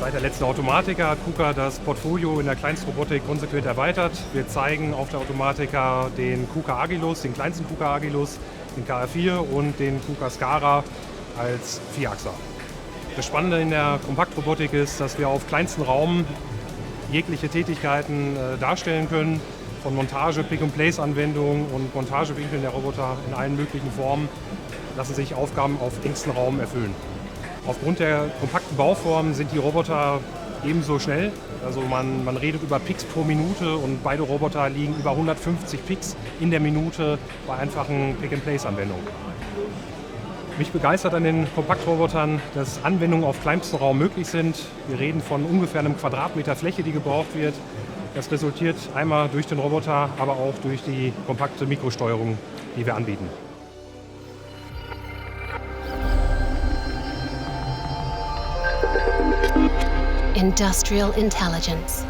Seit der letzten Automatica hat KUKA das Portfolio in der Kleinstrobotik konsequent erweitert. Wir zeigen auf der Automatica den KUKA Agilus, den kleinsten KUKA Agilus, den KR4 und den KUKA SCARA als Vierachser. Das Spannende in der Kompaktrobotik ist, dass wir auf kleinsten Raum jegliche Tätigkeiten darstellen können, von Montage, Pick-and-Place-Anwendungen und Montagewinkeln der Roboter in allen möglichen Formen lassen sich Aufgaben auf engstem Raum erfüllen. Aufgrund der kompakten Bauform sind die Roboter ebenso schnell. Also man redet über Picks pro Minute und beide Roboter liegen über 150 Picks in der Minute bei einfachen Pick-and-Place-Anwendungen. Mich begeistert an den Kompaktrobotern, dass Anwendungen auf kleinstem Raum möglich sind. Wir reden von ungefähr einem Quadratmeter Fläche, die gebraucht wird. Das resultiert einmal durch den Roboter, aber auch durch die kompakte Mikrosteuerung, die wir anbieten. Industrial intelligence.